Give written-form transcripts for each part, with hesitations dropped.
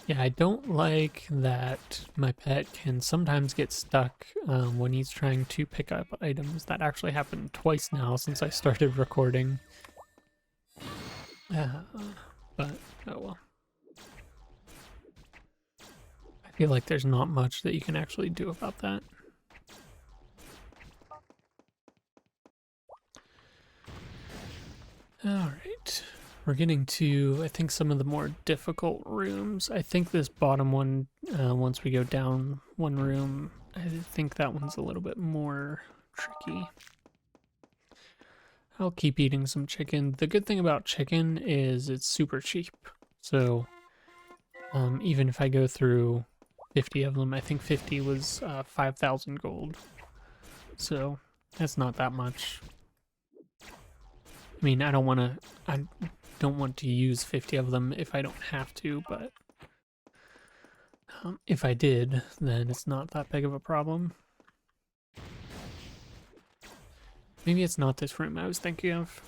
Yeah, I don't like that my pet can sometimes get stuck when he's trying to pick up items. That actually happened twice now since I started recording. Uh, but, oh well. I feel like there's not much that you can actually do about that. Alright. We're getting to, I think, some of the more difficult rooms. I think this bottom one, once we go down one room, I think that one's a little bit more tricky. I'll keep eating some chicken. The good thing about chicken is it's super cheap. So even if I go through 50 of them, I think 50 was 5,000 gold. So that's not that much. I mean, I don't want to use 50 of them if I don't have to, but if I did, then it's not that big of a problem. Maybe it's not this room I was thinking of.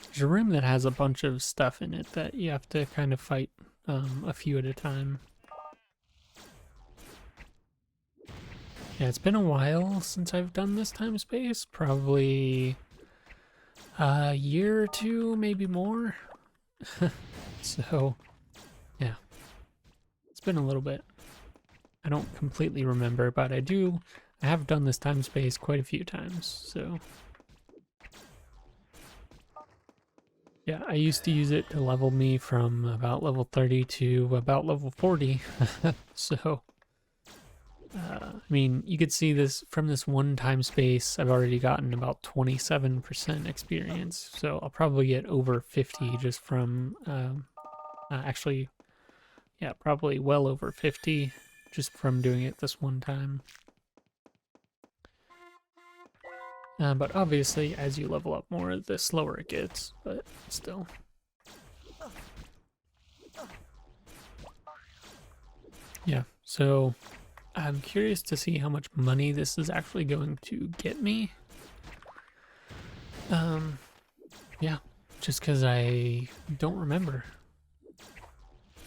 There's a room that has a bunch of stuff in it that you have to kind of fight a few at a time. Yeah, it's been a while since I've done this time space. Probably a year or two, maybe more. So, yeah. It's been a little bit. I don't completely remember, but I have done this time space quite a few times, so. Yeah, I used to use it to level me from about level 30 to about level 40. So, I mean, you could see this from this one time space, I've already gotten about 27% experience. So I'll probably get over 50 just from, actually, yeah, probably well over 50 just from doing it this one time. But obviously, as you level up more, the slower it gets, but still. Yeah, so I'm curious to see how much money this is actually going to get me. Yeah, just because I don't remember.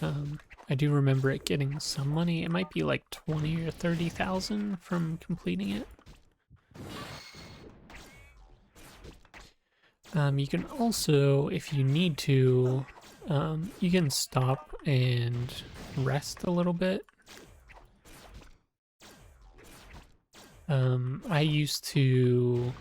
I do remember it getting some money. It might be like 20 or 30,000 from completing it. You can also, if you need to, you can stop and rest a little bit. I used to,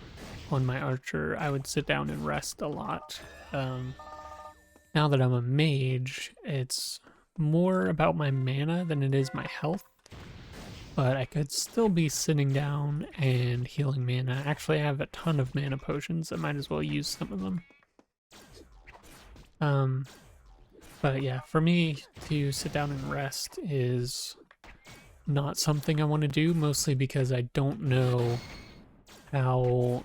on my archer, I would sit down and rest a lot. Now that I'm a mage, it's more about my mana than it is my health. But I could still be sitting down and healing mana. Actually, I have a ton of mana potions. I might as well use some of them. But yeah, for me to sit down and rest is not something I want to do, mostly because I don't know how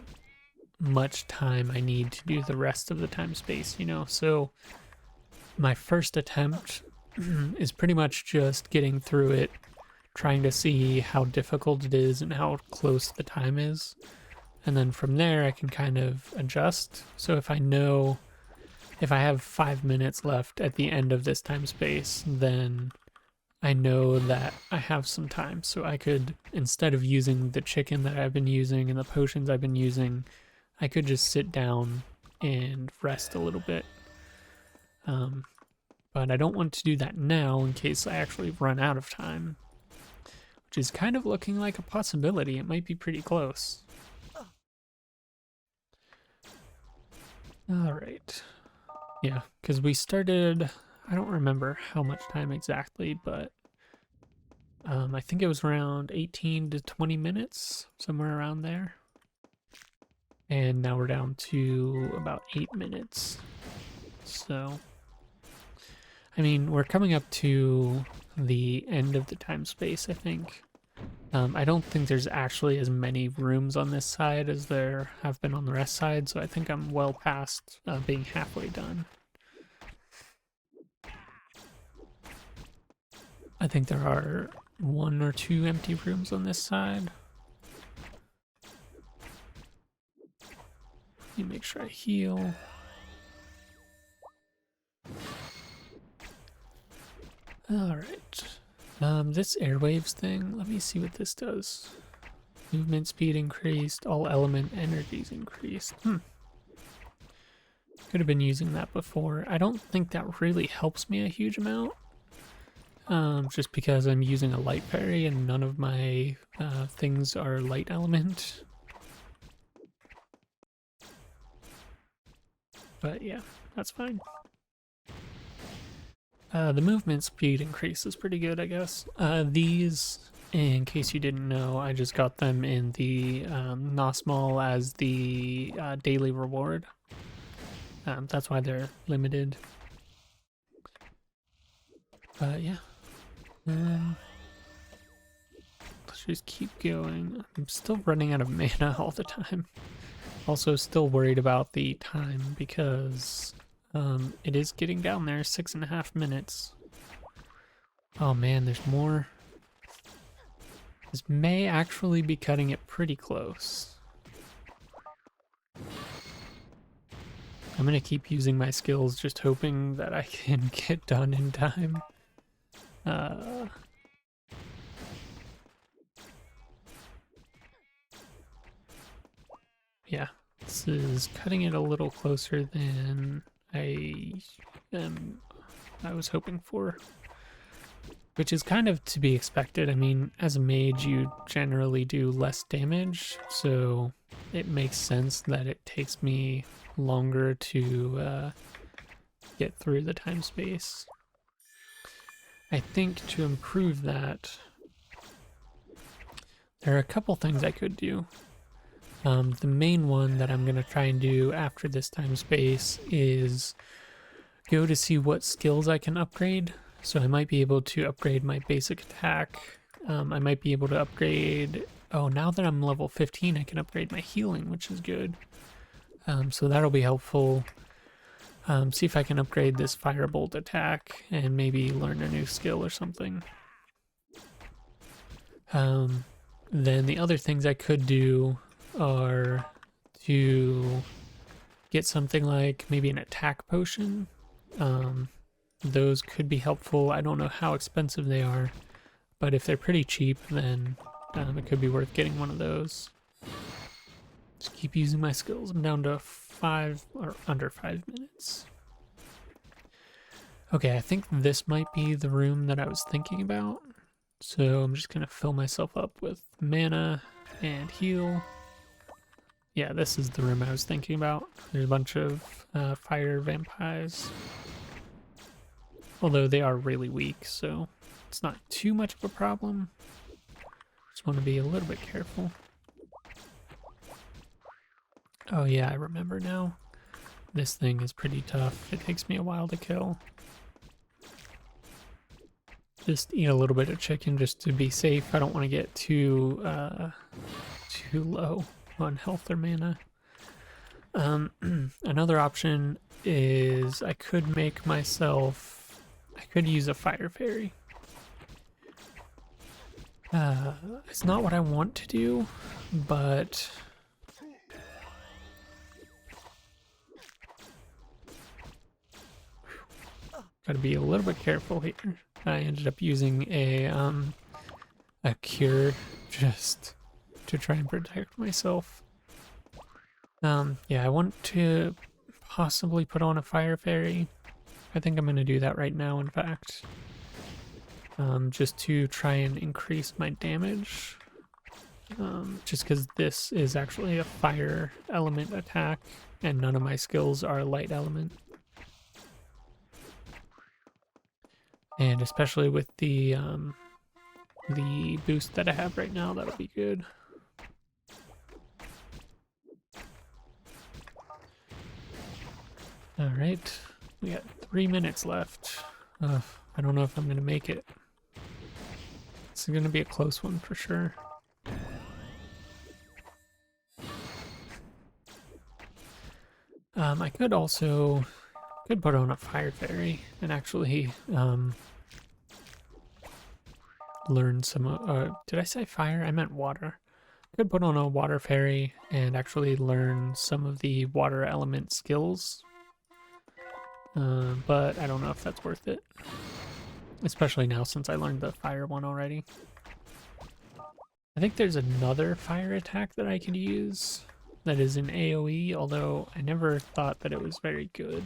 much time I need to do the rest of the time space, you know? So my first attempt is pretty much just getting through it, trying to see how difficult it is and how close the time is. And then from there, I can kind of adjust. So if I know if I have 5 minutes left at the end of this time space, then I know that I have some time. So I could, instead of using the chicken that I've been using and the potions I've been using, I could just sit down and rest a little bit. But I don't want to do that now in case I actually run out of time, which is kind of looking like a possibility. It might be pretty close. All right. Yeah, because we started, I don't remember how much time exactly, but I think it was around 18 to 20 minutes, somewhere around there. And now we're down to about 8 minutes. So, I mean, we're coming up to the end of the time space, I think. I don't think there's actually as many rooms on this side as there have been on the rest side, so I think I'm well past being halfway done. I think there are 1 or 2 empty rooms on this side. Let me make sure I heal. Alright. This airwaves thing, let me see what this does. Movement speed increased, all element energies increased. Could have been using that before. I don't think that really helps me a huge amount. Just because I'm using a light fairy and none of my things are light element. But yeah, that's fine. The movement speed increase is pretty good, I guess. These, in case you didn't know, I just got them in the Nostale as the daily reward. That's why they're limited. But yeah. Let's just keep going. I'm still running out of mana all the time. Also still worried about the time because it is getting down there, 6.5 minutes. Oh man, there's more. This may actually be cutting it pretty close. I'm gonna keep using my skills, just hoping that I can get done in time. Yeah, this is cutting it a little closer than I was hoping for. Which is kind of to be expected. I mean, as a mage, you generally do less damage, so it makes sense that it takes me longer to get through the time space. I think to improve that, there are a couple things I could do. The main one that I'm going to try and do after this time space is go to see what skills I can upgrade. So I might be able to upgrade my basic attack. I might be able to upgrade... Oh, now that I'm level 15, I can upgrade my healing, which is good. So that'll be helpful. See if I can upgrade this firebolt attack and maybe learn a new skill or something. Then the other things I could do are to get something like maybe an attack potion. Those could be helpful. I don't know how expensive they are, but if they're pretty cheap, then it could be worth getting one of those. Just keep using my skills. I'm down to 5 or under 5 minutes. Okay, I think this might be the room that I was thinking about. So I'm just gonna fill myself up with mana and heal. Yeah, this is the room I was thinking about. There's a bunch of fire vampires. Although they are really weak, so it's not too much of a problem. Just want to be a little bit careful. Oh yeah, I remember now. This thing is pretty tough. It takes me a while to kill. Just eat a little bit of chicken just to be safe. I don't want to get too low on health or mana. Another option is I could make myself... I could use a fire fairy. It's not what I want to do, but... Gotta be a little bit careful here. I ended up using a cure just to try and protect myself. Yeah, I want to possibly put on a fire fairy. I think I'm going to do that right now, in fact. Just to try and increase my damage. Just because this is actually a fire element attack, and none of my skills are light element. And especially with the boost that I have right now, that'll be good. Alright, we got 3 minutes left. I don't know if I'm going to make it. This is going to be a close one for sure. I could also put on a fire fairy and actually learn some... did I say fire? I meant water. Could put on a water fairy and actually learn some of the water element skills. But I don't know if that's worth it. especially now since I learned the fire one already. I think there's another fire attack that I could use that is an AoE, although I never thought that it was very good.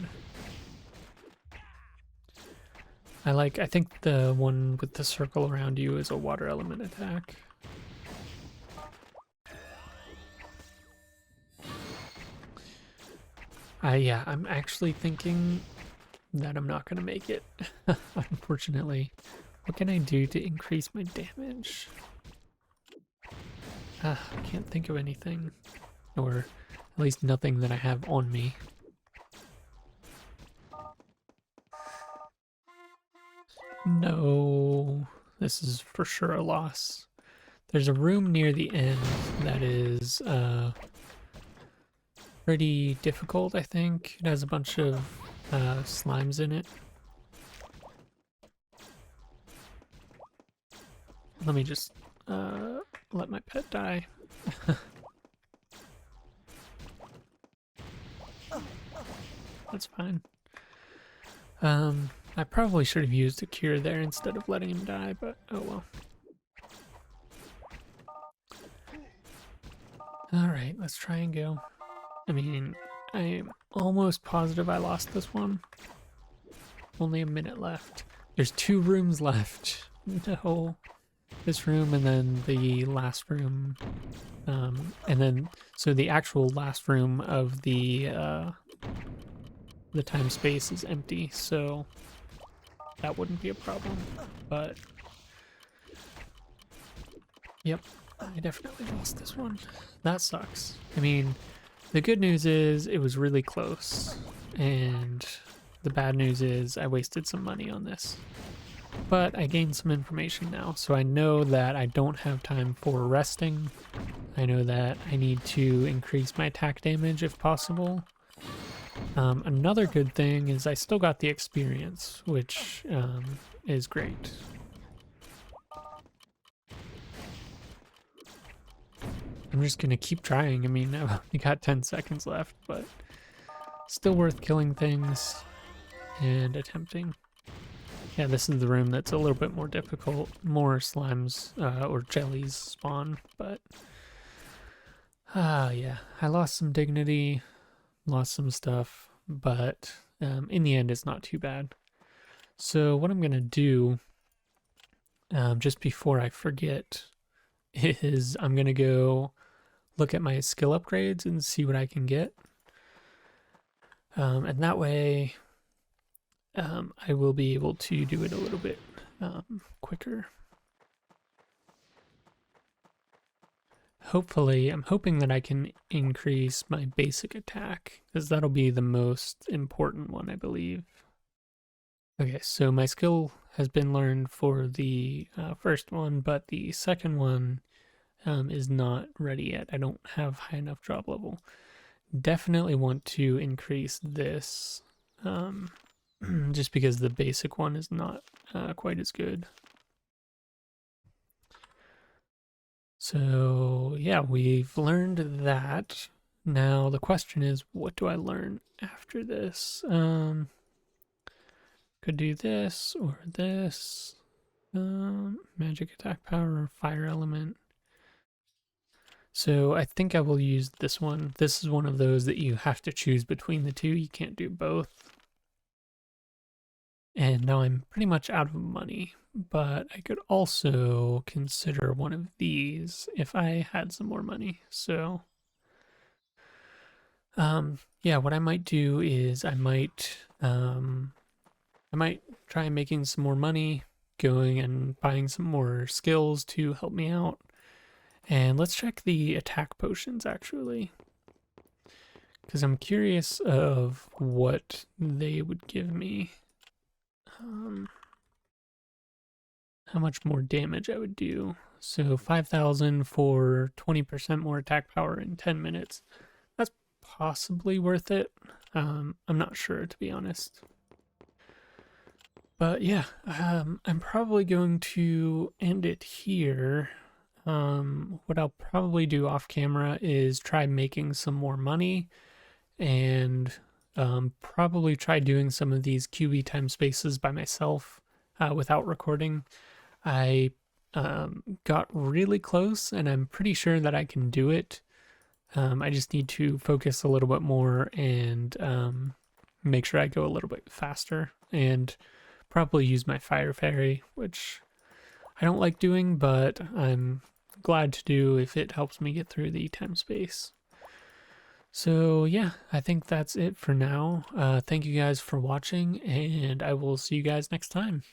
I think the one with the circle around you is a water element attack. Yeah, I'm actually thinking that I'm not gonna make it, unfortunately. What can I do to increase my damage? I can't think of anything, or at least nothing that I have on me. No, this is for sure a loss. There's a room near the end that is pretty difficult, I think. It has a bunch of slimes in it. Let me just let my pet die. That's fine. I probably should have used a cure there instead of letting him die, but oh well. Alright, let's try and go. I mean, I'm almost positive I lost this one. Only a minute left. There's 2 rooms left. No. This room and then the last room. And then, so the actual last room of the time space is empty, so that wouldn't be a problem. But, yep, I definitely lost this one. That sucks. I mean, the good news is it was really close, and the bad news is I wasted some money on this. But I gained some information now, so I know that I don't have time for resting. I know that I need to increase my attack damage if possible. Another good thing is I still got the experience, which is great. I'm just gonna keep trying. I mean, I've only got 10 seconds left, but still worth killing things and attempting. Yeah, this is the room that's a little bit more difficult. More slimes or jellies spawn, but yeah, I lost some dignity, lost some stuff, but in the end, it's not too bad. So what I'm gonna do, just before I forget, is I'm gonna go look at my skill upgrades and see what I can get, and that way I will be able to do it a little bit quicker. Hopefully, I'm hoping that I can increase my basic attack, because that'll be the most important one, I believe. Okay, so my skill has been learned for the first one, but the second one is not ready yet. I don't have high enough job level. Definitely want to increase this, just because the basic one is not quite as good. So yeah, we've learned that. Now the question is, what do I learn after this? Could do this or this. Magic attack power or fire element. So I think I will use this one. This is one of those that you have to choose between the two. You can't do both. And now I'm pretty much out of money, but I could also consider one of these if I had some more money. So, yeah, what I might do is I might try making some more money, going and buying some more skills to help me out. And let's check the attack potions actually, because I'm curious of what they would give me. How much more damage I would do. So 5,000 for 20% more attack power in 10 minutes. That's possibly worth it. I'm not sure, to be honest. But yeah, I'm probably going to end it here. What I'll probably do off camera is try making some more money and probably try doing some of these QB time spaces by myself. without recording. I got really close, and I'm pretty sure that I can do it. I just need to focus a little bit more and make sure I go a little bit faster, and probably use my fire fairy, which I don't like doing, but I'm glad to do if it helps me get through the time space. So yeah, I think that's it for now. Thank you guys for watching, and I will see you guys next time.